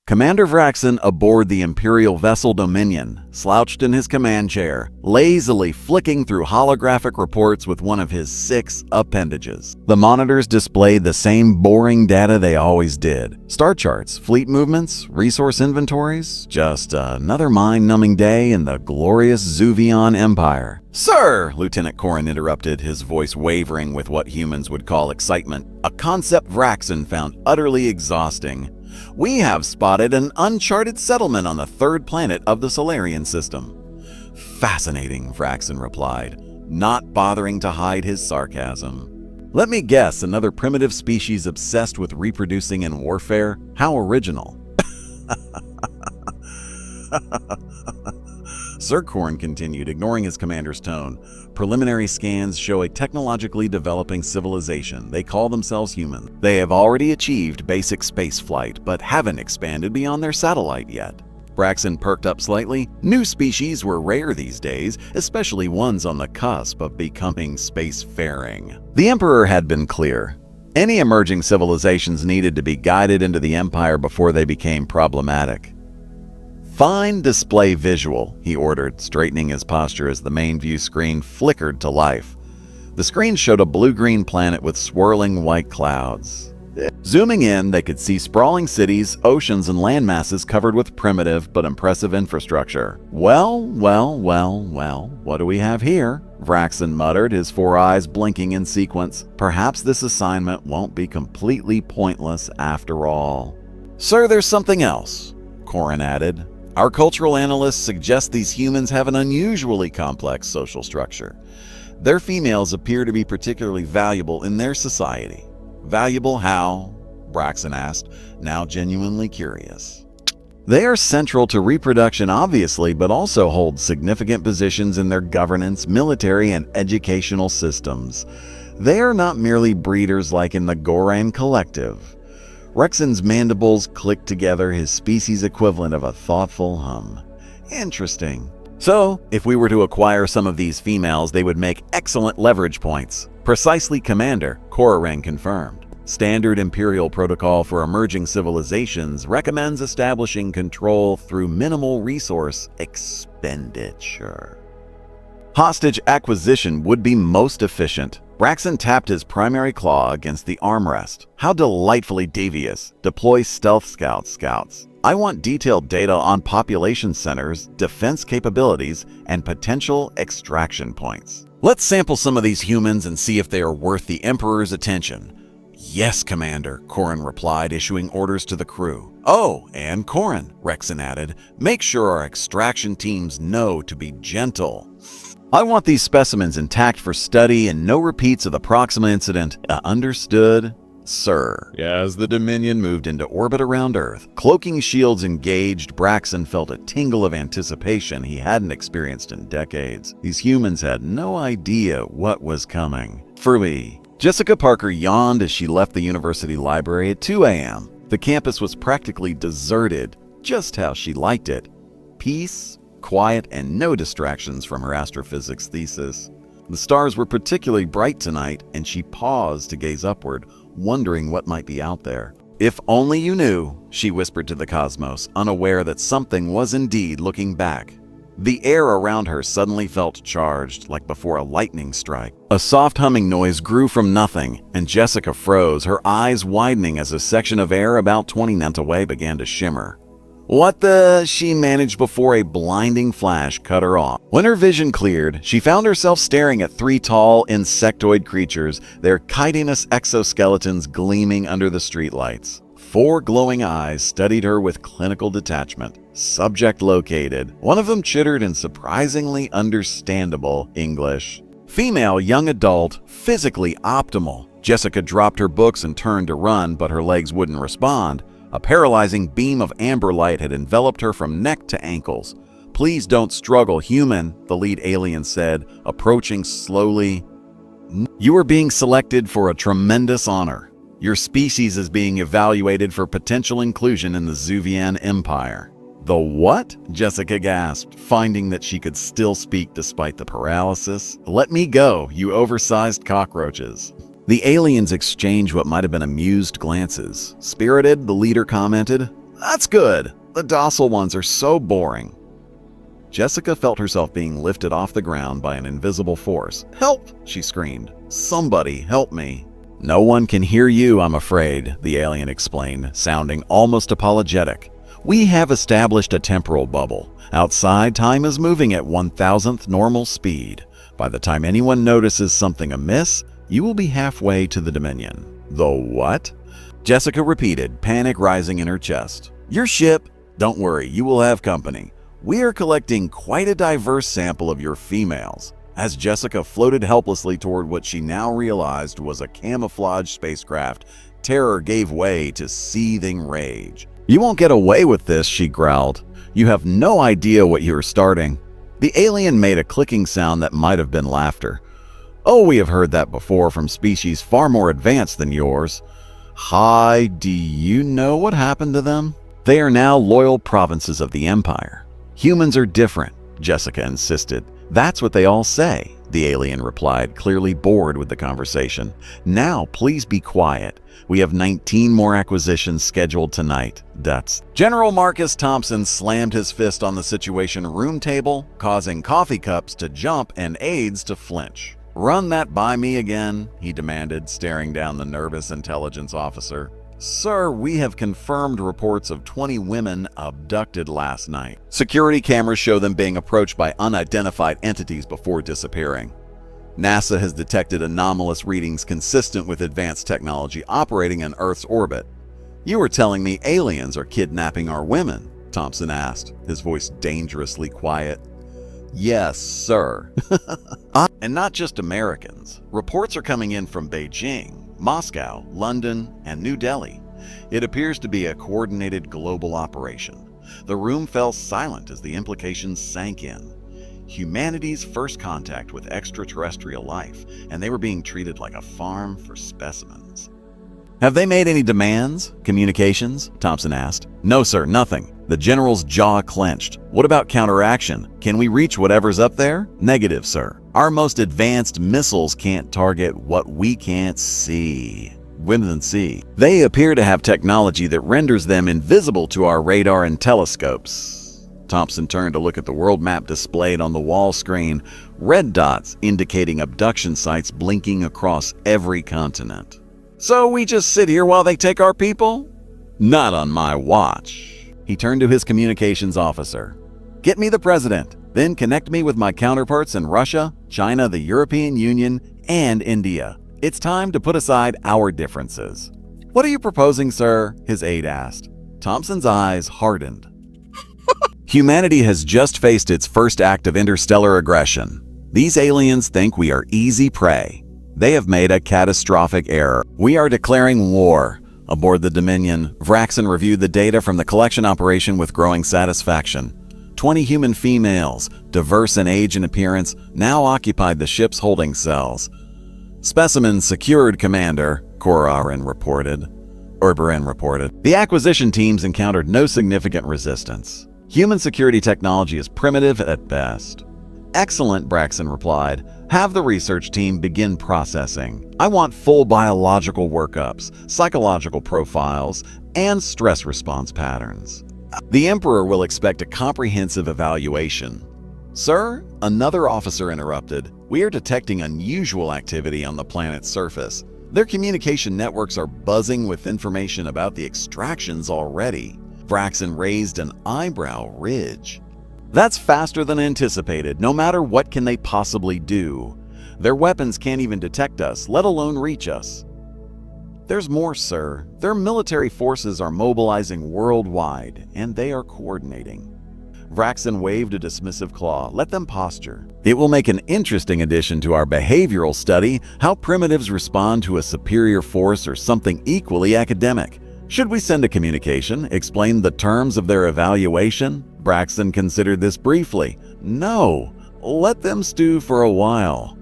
Commander Vraxen aboard the Imperial vessel Dominion, slouched in his command chair, lazily flicking through holographic reports with one of his 6 appendages. The monitors displayed the same boring data they always did. Star charts, fleet movements, resource inventories, just another mind-numbing day in the glorious Zuvion Empire. "Sir," Lieutenant Corrin interrupted, his voice wavering with what humans would call excitement, a concept Vraxen found utterly exhausting. "We have spotted an uncharted settlement on the 3rd planet of the Solarian system." "Fascinating," Vraxen replied, not bothering to hide his sarcasm. "Let me guess, another primitive species obsessed with reproducing in warfare? How original." Sir Corrin continued, ignoring his commander's tone. "Preliminary scans show a technologically developing civilization. They call themselves human. They have already achieved basic spaceflight, but haven't expanded beyond their satellite yet." Vraxen perked up slightly. New species were rare these days, especially ones on the cusp of becoming spacefaring. The Emperor had been clear. Any emerging civilizations needed to be guided into the Empire before they became problematic. "Fine display visual," he ordered, straightening his posture as the main view screen flickered to life. The screen showed a blue-green planet with swirling white clouds. Zooming in, they could see sprawling cities, oceans, and landmasses covered with primitive but impressive infrastructure. Well, what do we have here?" Vraxen muttered, his 4 eyes blinking in sequence. "Perhaps this assignment won't be completely pointless after all." "Sir, there's something else," Corrin added. "Our cultural analysts suggest these humans have an unusually complex social structure. Their females appear to be particularly valuable in their society." "Valuable how?" Vraxen asked, now genuinely curious. "They are central to reproduction, obviously, but also hold significant positions in their governance, military, and educational systems. They are not merely breeders like in the Goran Collective." Rexon's mandibles clicked together, his species equivalent of a thoughtful hum. "Interesting. So, if we were to acquire some of these females, they would make excellent leverage points." "Precisely, Commander," Corrin confirmed. "Standard Imperial protocol for emerging civilizations recommends establishing control through minimal resource expenditure. Hostage acquisition would be most efficient." Vraxen tapped his primary claw against the armrest. "How delightfully devious. Deploy stealth scouts. I want detailed data on population centers, defense capabilities, and potential extraction points. Let's sample some of these humans and see if they are worth the Emperor's attention." "Yes, Commander," Corrin replied, issuing orders to the crew. "Oh, and Corrin," Rexon added, "make sure our extraction teams know to be gentle. I want these specimens intact for study and no repeats of the Proxima incident. Understood, sir?" As the Dominion moved into orbit around Earth, cloaking shields engaged, Vraxen felt a tingle of anticipation he hadn't experienced in decades. These humans had no idea what was coming. "Free." Jessica Parker yawned as she left the university library at 2 a.m. The campus was practically deserted, just how she liked it. Peace, quiet, and no distractions from her astrophysics thesis. The stars were particularly bright tonight, and she paused to gaze upward, wondering what might be out there. "If only you knew," she whispered to the cosmos, unaware that something was indeed looking back. The air around her suddenly felt charged, like before a lightning strike. A soft humming noise grew from nothing, and Jessica froze, her eyes widening as a section of air about 20 nent away began to shimmer. "What the?" she managed before a blinding flash cut her off. When her vision cleared, she found herself staring at 3 tall, insectoid creatures, their chitinous exoskeletons gleaming under the streetlights. 4 glowing eyes studied her with clinical detachment. Subject located. One of them chittered in surprisingly understandable English. Female, young adult, physically optimal. Jessica dropped her books and turned to run, but her legs wouldn't respond. A paralyzing beam of amber light had enveloped her from neck to ankles. "Please don't struggle, human," the lead alien said, approaching slowly. "You are being selected for a tremendous honor. Your species is being evaluated for potential inclusion in the Zuvian Empire." "The what?" Jessica gasped, finding that she could still speak despite the paralysis. "Let me go, you oversized cockroaches." The aliens exchanged what might have been amused glances. "Spirited," the leader commented. That's good. The docile ones are so boring. Jessica felt herself being lifted off the ground by an invisible force. Help! She screamed. Somebody help me. No one can hear you, I'm afraid, the alien explained, sounding almost apologetic. We have established a temporal bubble. Outside, time is moving at 1,000th normal speed. By the time anyone notices something amiss, you will be halfway to the Dominion. The what? Jessica repeated, panic rising in her chest. Your ship? Don't worry, you will have company. We are collecting quite a diverse sample of your females. As Jessica floated helplessly toward what she now realized was a camouflage spacecraft, terror gave way to seething rage. You won't get away with this, she growled. You have no idea what you are starting. The alien made a clicking sound that might have been laughter. Oh, we have heard that before from species far more advanced than yours. Hi, do you know what happened to them? They are now loyal provinces of the Empire. Humans are different, Jessica insisted. That's what they all say, the alien replied, clearly bored with the conversation. Now, please be quiet. We have 19 more acquisitions scheduled tonight. That's General Marcus Thompson slammed his fist on the Situation Room table, causing coffee cups to jump and aides to flinch. Run that by me again, he demanded, staring down the nervous intelligence officer. Sir, we have confirmed reports of 20 women abducted last night. Security cameras show them being approached by unidentified entities before disappearing. NASA has detected anomalous readings consistent with advanced technology operating in Earth's orbit. You are telling me aliens are kidnapping our women? Thompson asked, his voice dangerously quiet. Yes, sir. And not just Americans. Reports are coming in from Beijing, Moscow, London, and New Delhi. It appears to be a coordinated global operation. The room fell silent as the implications sank in. Humanity's first contact with extraterrestrial life, and they were being treated like a farm for specimens. Have they made any demands? Communications? Thompson asked. No, sir, nothing. The general's jaw clenched. What about counteraction? Can we reach whatever's up there? Negative, sir. Our most advanced missiles can't target what we can't see. They appear to have technology that renders them invisible to our radar and telescopes. Thompson turned to look at the world map displayed on the wall screen, red dots indicating abduction sites blinking across every continent. So we just sit here while they take our people? Not on my watch. He turned to his communications officer. Get me the president, then connect me with my counterparts in Russia, China, the European Union, and India. It's time to put aside our differences. What are you proposing, sir? His aide asked. Thompson's eyes hardened. Humanity has just faced its first act of interstellar aggression. These aliens think we are easy prey. They have made a catastrophic error. We are declaring war. Aboard the Dominion, Vraxen reviewed the data from the collection operation with growing satisfaction. 20 human females, diverse in age and appearance, now occupied the ship's holding cells. Specimens secured, Commander, Oberyn reported. The acquisition teams encountered no significant resistance. Human security technology is primitive at best. Excellent, Vraxen replied. Have the research team begin processing. I want full biological workups, psychological profiles, and stress response patterns. The Emperor will expect a comprehensive evaluation. Sir, another officer interrupted. We are detecting unusual activity on the planet's surface. Their communication networks are buzzing with information about the extractions already. Vraxen raised an eyebrow ridge. That's faster than anticipated. No matter what can they possibly do. Their weapons can't even detect us, let alone reach us. There's more, sir. Their military forces are mobilizing worldwide, and they are coordinating. Vraxen waved a dismissive claw. Let them posture. It will make an interesting addition to our behavioral study, how primitives respond to a superior force or something equally academic. Should we send a communication, explain the terms of their evaluation? Vraxen considered this briefly. No, let them stew for a while.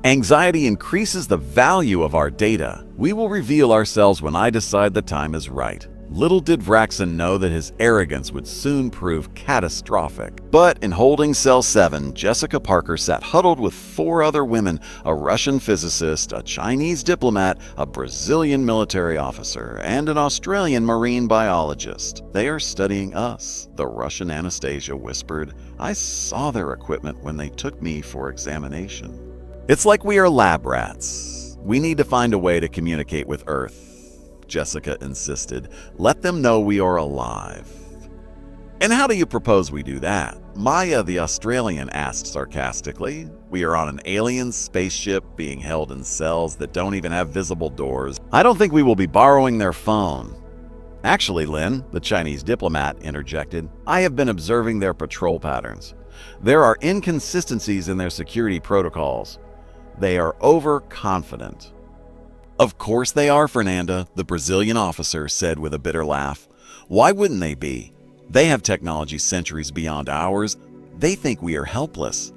Anxiety increases the value of our data. We will reveal ourselves when I decide the time is right. Little did Vraxen know that his arrogance would soon prove catastrophic. But in holding cell 7, Jessica Parker sat huddled with 4 other women, a Russian physicist, a Chinese diplomat, a Brazilian military officer, and an Australian marine biologist. "They are studying us," the Russian Anastasia whispered. "I saw their equipment when they took me for examination." "It's like we are lab rats. We need to find a way to communicate with Earth," Jessica insisted. "Let them know we are alive." "And how do you propose we do that?" Maya the Australian asked sarcastically. "We are on an alien spaceship being held in cells that don't even have visible doors. I don't think we will be borrowing their phone." "Actually, Lin," the Chinese diplomat interjected, "I have been observing their patrol patterns. There are inconsistencies in their security protocols. They are overconfident." "Of course they are, Fernanda," the Brazilian officer said with a bitter laugh. "Why wouldn't they be? They have technology centuries beyond ours. They think we are helpless."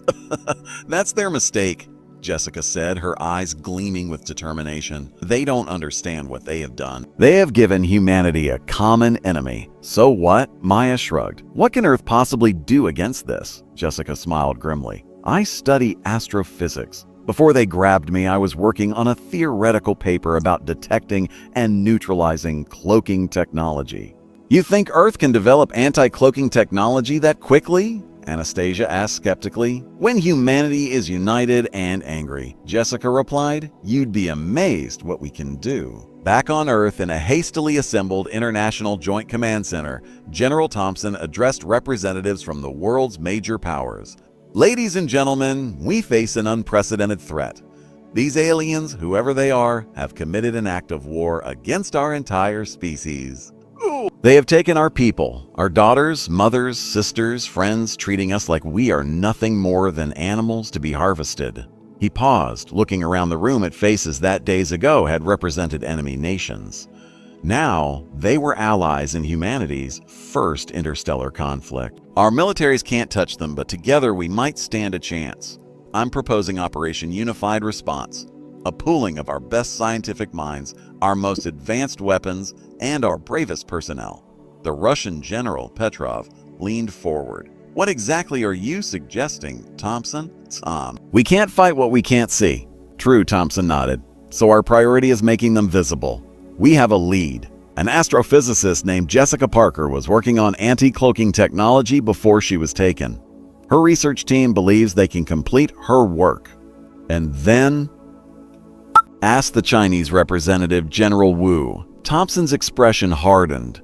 "That's their mistake," Jessica said, her eyes gleaming with determination. "They don't understand what they have done. They have given humanity a common enemy. So what?" Maya shrugged. "What can Earth possibly do against this?" Jessica smiled grimly. "I study astrophysics. Before they grabbed me, I was working on a theoretical paper about detecting and neutralizing cloaking technology." "You think Earth can develop anti-cloaking technology that quickly?" Anastasia asked skeptically. "When humanity is united and angry," Jessica replied, "you'd be amazed what we can do." Back on Earth in a hastily assembled International Joint Command Center, General Thompson addressed representatives from the world's major powers. "Ladies and gentlemen, we face an unprecedented threat. These aliens, whoever they are, have committed an act of war against our entire species. They have taken our people, our daughters, mothers, sisters, friends, treating us like we are nothing more than animals to be harvested." He paused, looking around the room at faces that days ago had represented enemy nations. Now, they were allies in humanity's first interstellar conflict. "Our militaries can't touch them, but together we might stand a chance. I'm proposing Operation Unified Response, a pooling of our best scientific minds, our most advanced weapons, and our bravest personnel." The Russian General Petrov leaned forward. "What exactly are you suggesting, Thompson?" "Tom, we can't fight what we can't see." "True," Thompson nodded. "So our priority is making them visible. We have a lead. An astrophysicist named Jessica Parker was working on anti-cloaking technology before she was taken. Her research team believes they can complete her work. And then," asked the Chinese representative, General Wu. Thompson's expression hardened.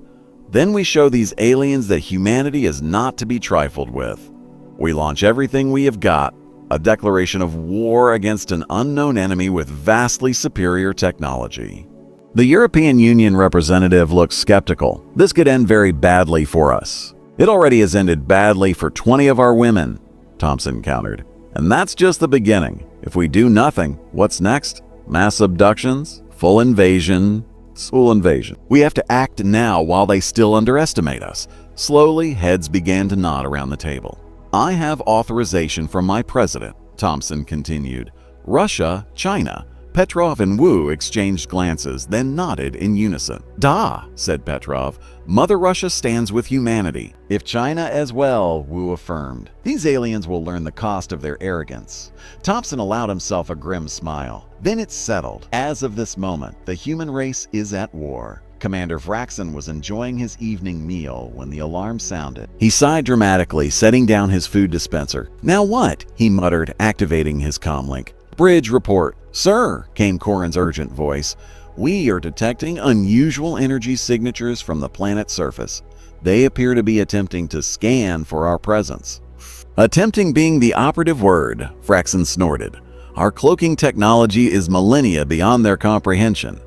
"Then we show these aliens that humanity is not to be trifled with. We launch everything we have got, a declaration of war against an unknown enemy with vastly superior technology." The European Union representative looked skeptical. "This could end very badly for us." "It already has ended badly for 20 of our women," Thompson countered. "And that's just the beginning. If we do nothing, what's next? Mass abductions? Full invasion? Full invasion. We have to act now while they still underestimate us." Slowly, heads began to nod around the table. "I have authorization from my president," Thompson continued. "Russia, China." Petrov and Wu exchanged glances, then nodded in unison. "Da," said Petrov. "Mother Russia stands with humanity." "If China as well," Wu affirmed. "These aliens will learn the cost of their arrogance." Thompson allowed himself a grim smile. Then it settled. As of this moment, the human race is at war. Commander Vraxen was enjoying his evening meal when the alarm sounded. He sighed dramatically, setting down his food dispenser. "Now what?" he muttered, activating his comlink. "Bridge report." "Sir," came Corin's urgent voice, "we are detecting unusual energy signatures from the planet's surface. They appear to be attempting to scan for our presence." "Attempting being the operative word," Vraxen snorted. "Our cloaking technology is millennia beyond their comprehension."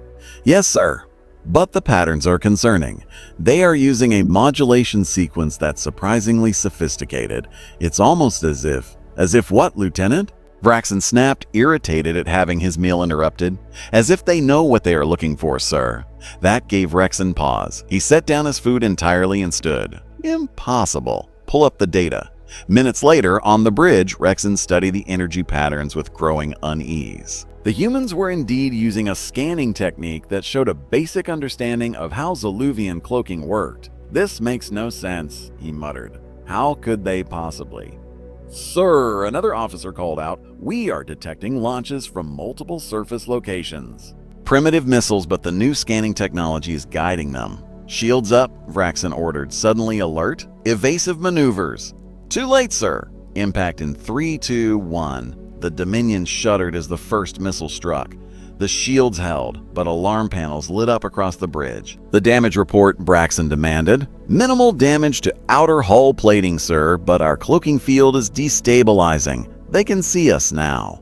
"Yes, sir. But the patterns are concerning. They are using a modulation sequence that's surprisingly sophisticated. It's almost as if what, Lieutenant?" Vraxen snapped, irritated at having his meal interrupted. "As if they know what they are looking for, sir." That gave Vraxen pause. He set down his food entirely and stood. "Impossible. Pull up the data." Minutes later, on the bridge, Rexon studied the energy patterns with growing unease. The humans were indeed using a scanning technique that showed a basic understanding of how Zoluvian cloaking worked. "This makes no sense," he muttered. "How could they possibly?" "Sir," another officer called out, "we are detecting launches from multiple surface locations." Primitive missiles, but the new scanning technology is guiding them. "Shields up," Vraxen ordered, suddenly alert. "Evasive maneuvers." "Too late, sir." Impact in 3, 2, 1. The Dominion shuddered as the first missile struck. The shields held, but alarm panels lit up across the bridge. "The damage report," Braxton demanded. "Minimal damage to outer hull plating, sir, but our cloaking field is destabilizing. They can see us now."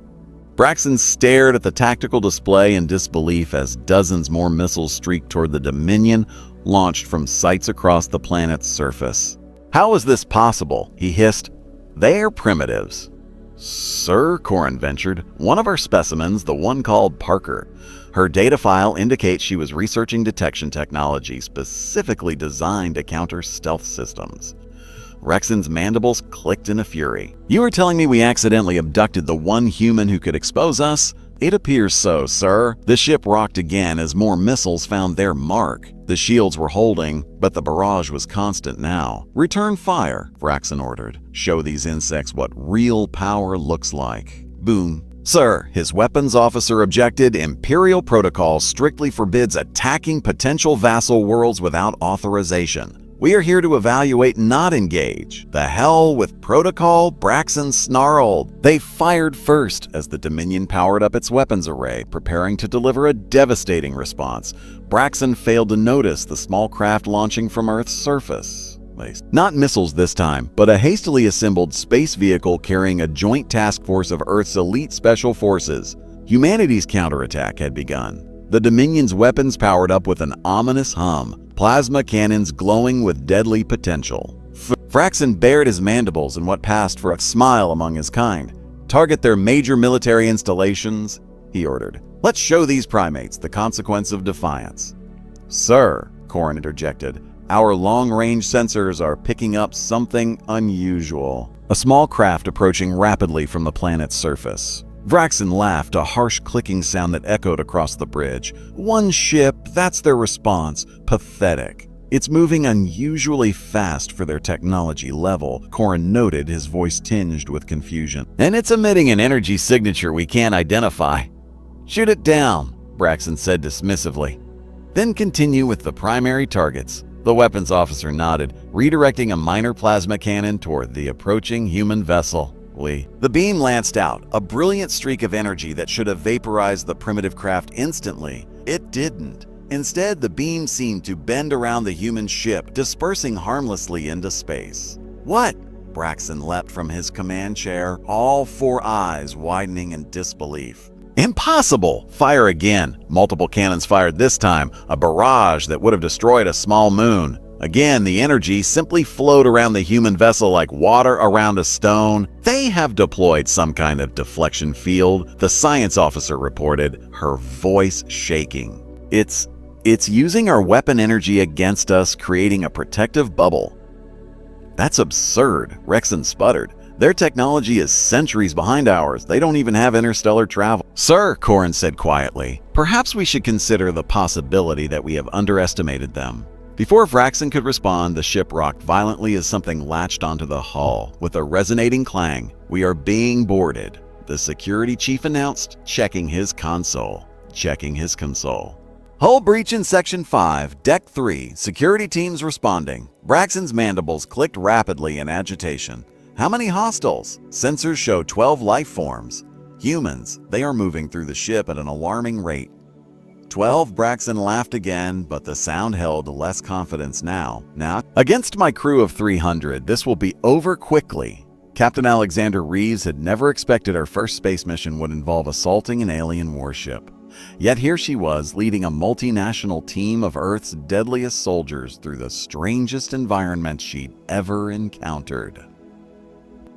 Braxton stared at the tactical display in disbelief as dozens more missiles streaked toward the Dominion, launched from sites across the planet's surface. "How is this possible?" he hissed. "They're primitives." "Sir," Corin ventured, "one of our specimens, the one called Parker. Her data file indicates she was researching detection technology specifically designed to counter stealth systems." Rexon's mandibles clicked in a fury. "You are telling me we accidentally abducted the one human who could expose us?" "It appears so, sir." The ship rocked again as more missiles found their mark. The shields were holding, but the barrage was constant now. "Return fire," Vraxen ordered. "Show these insects what real power looks like." Boom. "Sir," his weapons officer objected, "Imperial protocol strictly forbids attacking potential vassal worlds without authorization. We are here to evaluate, not engage." "The hell with protocol," Braxton snarled. They fired first as the Dominion powered up its weapons array, preparing to deliver a devastating response. Braxton failed to notice the small craft launching from Earth's surface. Not missiles this time, but a hastily assembled space vehicle carrying a joint task force of Earth's elite special forces. Humanity's counterattack had begun. The Dominion's weapons powered up with an ominous hum, plasma cannons glowing with deadly potential. Vraxen bared his mandibles in what passed for a smile among his kind. "Target their major military installations," he ordered. "Let's show these primates the consequence of defiance." "Sir," Corin interjected, "our long-range sensors are picking up something unusual." A small craft approaching rapidly from the planet's surface. Vraxen laughed, a harsh clicking sound that echoed across the bridge. "One ship, that's their response. Pathetic." "It's moving unusually fast for their technology level," Corin noted, his voice tinged with confusion. "And it's emitting an energy signature we can't identify." "Shoot it down," Braxton said dismissively. "Then continue with the primary targets." The weapons officer nodded, redirecting a minor plasma cannon toward the approaching human vessel. The beam lanced out, a brilliant streak of energy that should have vaporized the primitive craft instantly. It didn't. Instead, the beam seemed to bend around the human ship, dispersing harmlessly into space. "What?" Braxton leapt from his command chair, all four eyes widening in disbelief. "Impossible!" "Fire again." Multiple cannons fired this time, a barrage that would have destroyed a small moon. Again, the energy simply flowed around the human vessel like water around a stone. "They have deployed some kind of deflection field," the science officer reported, her voice shaking. It's using our weapon energy against us, creating a protective bubble." "That's absurd," Rexon sputtered. "Their technology is centuries behind ours. They don't even have interstellar travel." "Sir," Corin said quietly, "perhaps we should consider the possibility that we have underestimated them." Before Vraxen could respond, the ship rocked violently as something latched onto the hull. With a resonating clang, "We are being boarded," the security chief announced, checking his console. "Hull breach in Section 5, Deck 3, security teams responding." Braxton's mandibles clicked rapidly in agitation. "How many hostiles?" "Sensors show 12 life forms. Humans. They are moving through the ship at an alarming rate." 12, Braxton laughed again, but the sound held less confidence now. "Against my crew of 300, this will be over quickly." Captain Alexander Reeves had never expected our first space mission would involve assaulting an alien warship. Yet here she was, leading a multinational team of Earth's deadliest soldiers through the strangest environment she'd ever encountered.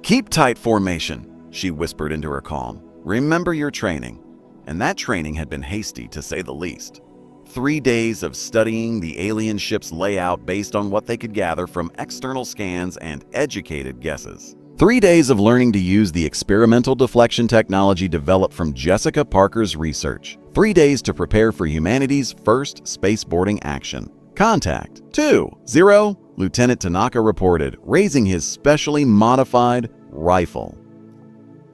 "Keep tight formation," she whispered into her calm. "Remember your training." And that training had been hasty, to say the least. 3 days of studying the alien ship's layout based on what they could gather from external scans and educated guesses. 3 days of learning to use the experimental deflection technology developed from Jessica Parker's research. 3 days to prepare for humanity's first spaceboarding action. Contact 2-0, Lieutenant Tanaka reported, raising his specially modified rifle.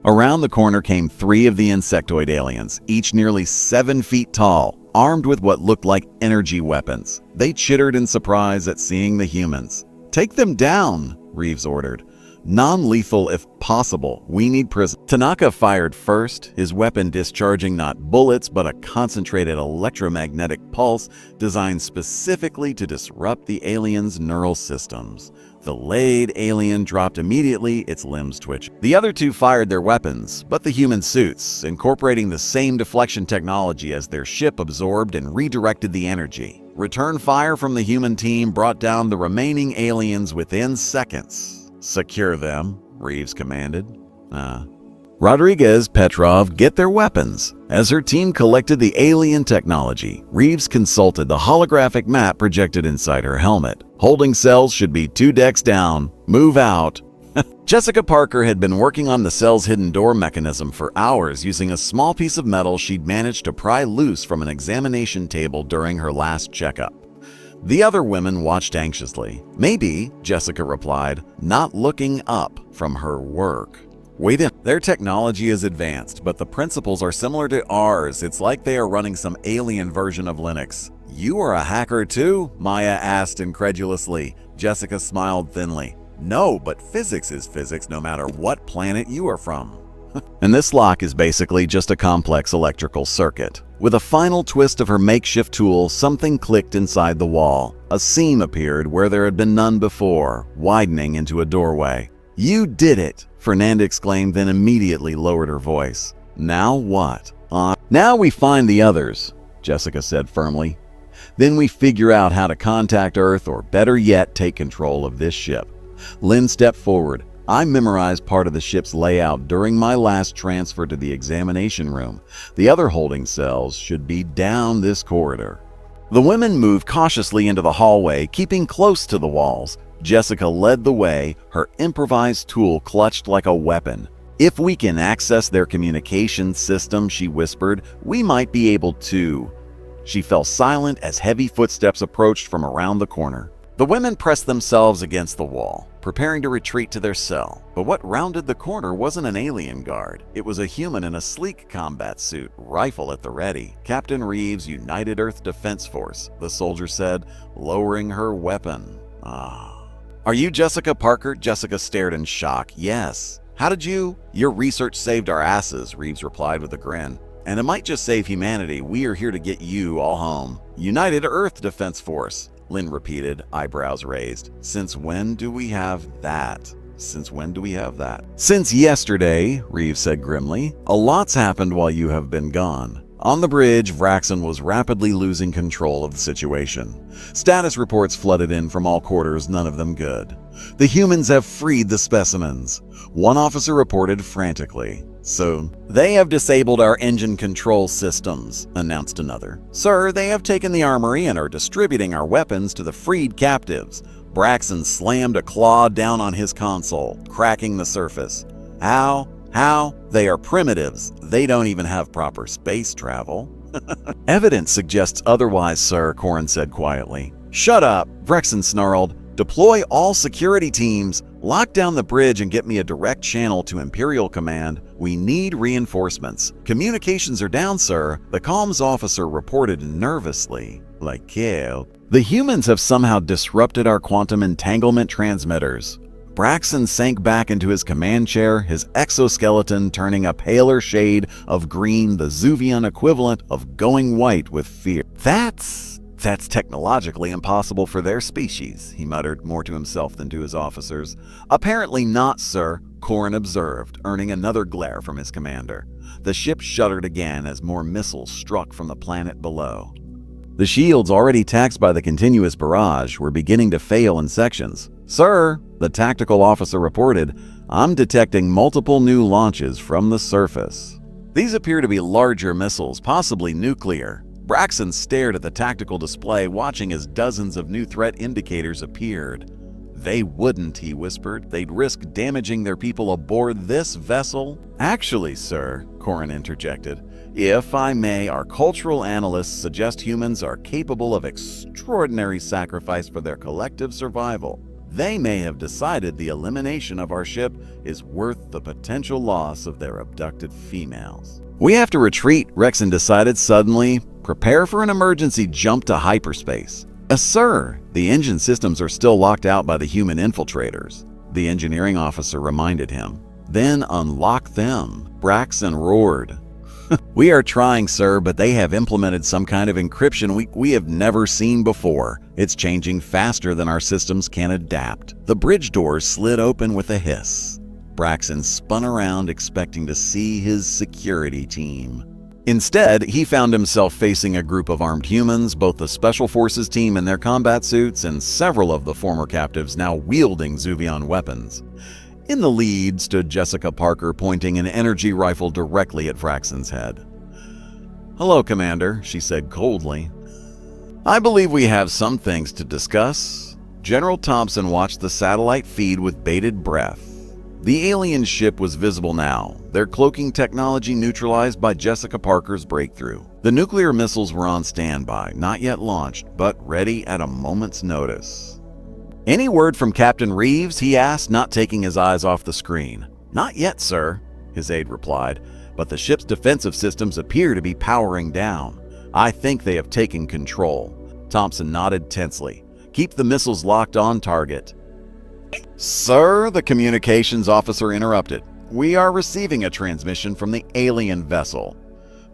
Around the corner came 3 of the insectoid aliens, each nearly 7 feet tall, armed with what looked like energy weapons. They chittered in surprise at seeing the humans. "Take them down," Reeves ordered. "Non-lethal if possible. We need prison." Tanaka fired first, his weapon discharging not bullets but a concentrated electromagnetic pulse designed specifically to disrupt the alien's neural systems. The laid alien dropped immediately, its limbs twitching. The other 2 fired their weapons, but the human suits, incorporating the same deflection technology as their ship, absorbed and redirected the energy. Return fire from the human team brought down the remaining aliens within seconds. "Secure them," Reeves commanded. Rodriguez, Petrov, get their weapons. As her team collected the alien technology, Reeves consulted the holographic map projected inside her helmet. Holding cells should be 2 decks down. Move out. Jessica Parker had been working on the cell's hidden door mechanism for hours using a small piece of metal she'd managed to pry loose from an examination table during her last checkup. The other women watched anxiously. "Maybe," Jessica replied, not looking up from her work. "Wait in. Their technology is advanced, but the principles are similar to ours. It's like they are running some alien version of Linux." "You are a hacker too?" Maya asked incredulously. Jessica smiled thinly. "No, but physics is physics no matter what planet you are from." And this lock is basically just a complex electrical circuit. With a final twist of her makeshift tool, something clicked inside the wall. A seam appeared where there had been none before, widening into a doorway. "You did it!" Fernanda exclaimed, then immediately lowered her voice. "Now what?" "Now we find the others," Jessica said firmly. "Then we figure out how to contact Earth, or better yet, take control of this ship." Lynn stepped forward. "I memorized part of the ship's layout during my last transfer to the examination room. The other holding cells should be down this corridor." The women moved cautiously into the hallway, keeping close to the walls. Jessica led the way, her improvised tool clutched like a weapon. "If we can access their communication system," she whispered, "we might be able to." She fell silent as heavy footsteps approached from around the corner. The women pressed themselves against the wall, preparing to retreat to their cell. But what rounded the corner wasn't an alien guard. It was a human in a sleek combat suit, rifle at the ready. "Captain Reeves, United Earth Defense Force," the soldier said, lowering her weapon. "Are you Jessica Parker?" Jessica stared in shock. "Yes." "How did you?" "Your research saved our asses," Reeves replied with a grin. "And it might just save humanity. We are here to get you all home." "United Earth Defense Force," Lynn repeated, eyebrows raised. "Since when do we have that?" "Since when do we have that?" "Since yesterday," Reeves said grimly. "A lot's happened while you have been gone." On the bridge, Vraxon was rapidly losing control of the situation. Status reports flooded in from all quarters, none of them good. "The humans have freed the specimens," one officer reported frantically. "So, they have disabled our engine control systems," announced another. "Sir, they have taken the armory and are distributing our weapons to the freed captives." Braxton slammed a claw down on his console, cracking the surface. How? They are primitives. They don't even have proper space travel." "Evidence suggests otherwise, sir," Corrin said quietly. "Shut up," Vrexen snarled. "Deploy all security teams. Lock down the bridge and get me a direct channel to Imperial Command. We need reinforcements." "Communications are down, sir," the comms officer reported nervously. "Like hell. The humans have somehow disrupted our quantum entanglement transmitters." Braxton sank back into his command chair, his exoskeleton turning a paler shade of green, the Zuvian equivalent of going white with fear. That's technologically impossible for their species," he muttered, more to himself than to his officers. "Apparently not, sir," Corrin observed, earning another glare from his commander. The ship shuddered again as more missiles struck from the planet below. The shields, already taxed by the continuous barrage, were beginning to fail in sections. "Sir," the tactical officer reported, "I'm detecting multiple new launches from the surface. These appear to be larger missiles, possibly nuclear." Braxton stared at the tactical display, watching as dozens of new threat indicators appeared. They wouldn't, he whispered. They'd risk damaging their people aboard this vessel. Actually, sir, Corrin interjected, if I may, our cultural analysts suggest humans are capable of extraordinary sacrifice for their collective survival. They may have decided the elimination of our ship is worth the potential loss of their abducted females. We have to retreat, Rexon decided suddenly. Prepare for an emergency jump to hyperspace. Sir, the engine systems are still locked out by the human infiltrators, the engineering officer reminded him. Then unlock them, Braxton roared. We are trying, sir, but they have implemented some kind of encryption we have never seen before. It's changing faster than our systems can adapt. The bridge doors slid open with a hiss. Braxton spun around, expecting to see his security team. Instead, he found himself facing a group of armed humans, both the Special Forces team in their combat suits and several of the former captives now wielding Zuvion weapons. In the lead stood Jessica Parker, pointing an energy rifle directly at Fraxon's head. "Hello, Commander," she said coldly. "I believe we have some things to discuss." General Thompson watched the satellite feed with bated breath. The alien ship was visible now, their cloaking technology neutralized by Jessica Parker's breakthrough. The nuclear missiles were on standby, not yet launched, but ready at a moment's notice. "Any word from Captain Reeves?" he asked, not taking his eyes off the screen. "Not yet, sir," his aide replied, "but the ship's defensive systems appear to be powering down. I think they have taken control." Thompson nodded tensely. "Keep the missiles locked on target." "Sir," the communications officer interrupted, "we are receiving a transmission from the alien vessel."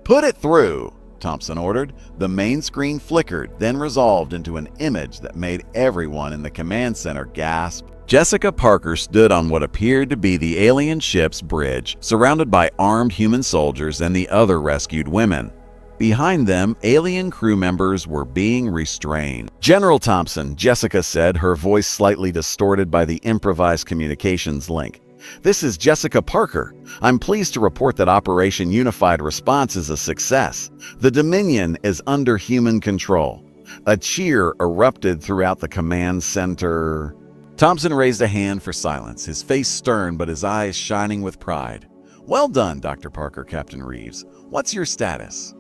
"Put it through," Thompson ordered. The main screen flickered, then resolved into an image that made everyone in the command center gasp. Jessica Parker stood on what appeared to be the alien ship's bridge, surrounded by armed human soldiers and the other rescued women. Behind them, alien crew members were being restrained. "General Thompson," Jessica said, her voice slightly distorted by the improvised communications link. "This is Jessica Parker. I'm pleased to report that Operation Unified Response is a success. The Dominion is under human control." A cheer erupted throughout the command center. Thompson raised a hand for silence, his face stern but his eyes shining with pride. "Well done, Dr. Parker, Captain Reeves. What's your status?"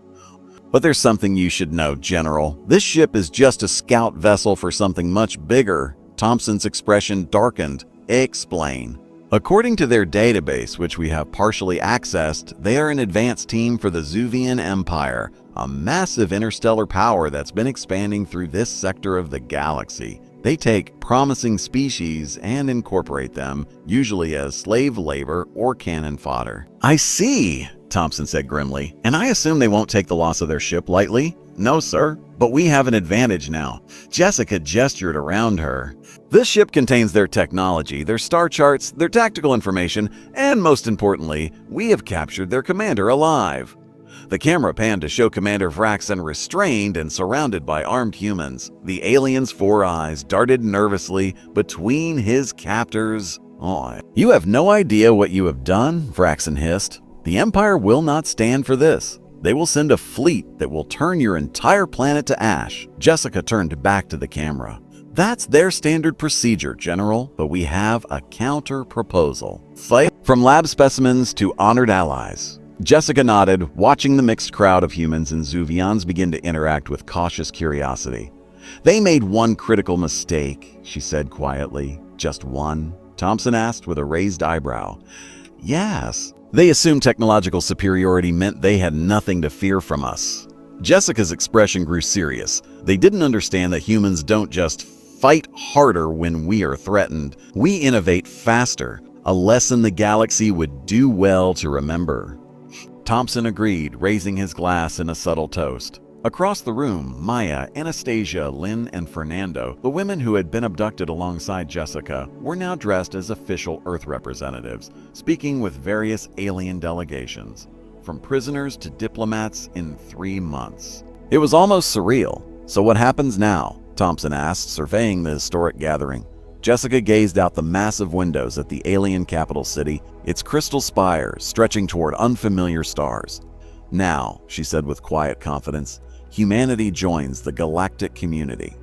"But there's something you should know, General. This ship is just a scout vessel for something much bigger." Thompson's expression darkened. "Explain." "According to their database, which we have partially accessed, they are an advanced team for the Zuvian Empire, a massive interstellar power that's been expanding through this sector of the galaxy. They take promising species and incorporate them, usually as slave labor or cannon fodder." "I see," Thompson said grimly. "And I assume they won't take the loss of their ship lightly?" "No, sir. But we have an advantage now." Jessica gestured around her. "This ship contains their technology, their star charts, their tactical information, and most importantly, we have captured their commander alive." The camera panned to show Commander Vraxon restrained and surrounded by armed humans. The alien's four eyes darted nervously between his captors. "Oh, you have no idea what you have done," Vraxon hissed. "The Empire will not stand for this. They will send a fleet that will turn your entire planet to ash." Jessica turned back to the camera. "That's their standard procedure, General, but we have a counter-proposal. Fight from lab specimens to honored allies." Jessica nodded, watching the mixed crowd of humans and Zuvians begin to interact with cautious curiosity. "They made one critical mistake," she said quietly. "Just one?" Thompson asked with a raised eyebrow. "Yes. They assumed technological superiority meant they had nothing to fear from us." Jessica's expression grew serious. "They didn't understand that humans don't just fight harder when we are threatened. We innovate faster, a lesson the galaxy would do well to remember." Thompson agreed, raising his glass in a subtle toast. Across the room, Maya, Anastasia, Lynn, and Fernando, the women who had been abducted alongside Jessica, were now dressed as official Earth representatives, speaking with various alien delegations, from prisoners to diplomats in 3 months. It was almost surreal. "So what happens now?" Thompson asked, surveying the historic gathering. Jessica gazed out the massive windows at the alien capital city, its crystal spires stretching toward unfamiliar stars. "Now," she said with quiet confidence, "humanity joins the galactic community."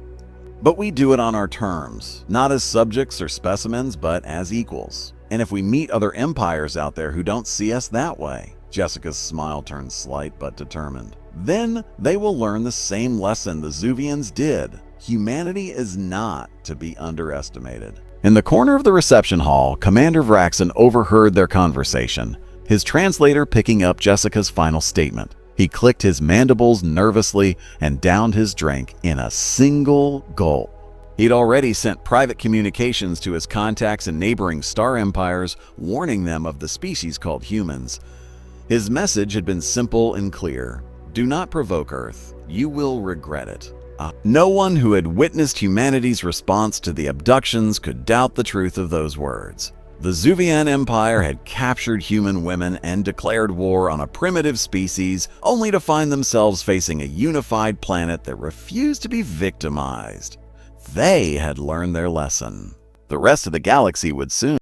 But we do it on our terms, not as subjects or specimens, but as equals. And if we meet other empires out there who don't see us that way," Jessica's smile turned slight but determined, "then they will learn the same lesson the Zuvians did. Humanity is not to be underestimated." In the corner of the reception hall, Commander Vraxen overheard their conversation, his translator picking up Jessica's final statement. He clicked his mandibles nervously and downed his drink in a single gulp. He'd already sent private communications to his contacts in neighboring star empires, warning them of the species called humans. His message had been simple and clear: "Do not provoke Earth. You will regret it." No one who had witnessed humanity's response to the abductions could doubt the truth of those words. The Zuvian Empire had captured human women and declared war on a primitive species, only to find themselves facing a unified planet that refused to be victimized. They had learned their lesson. The rest of the galaxy would soon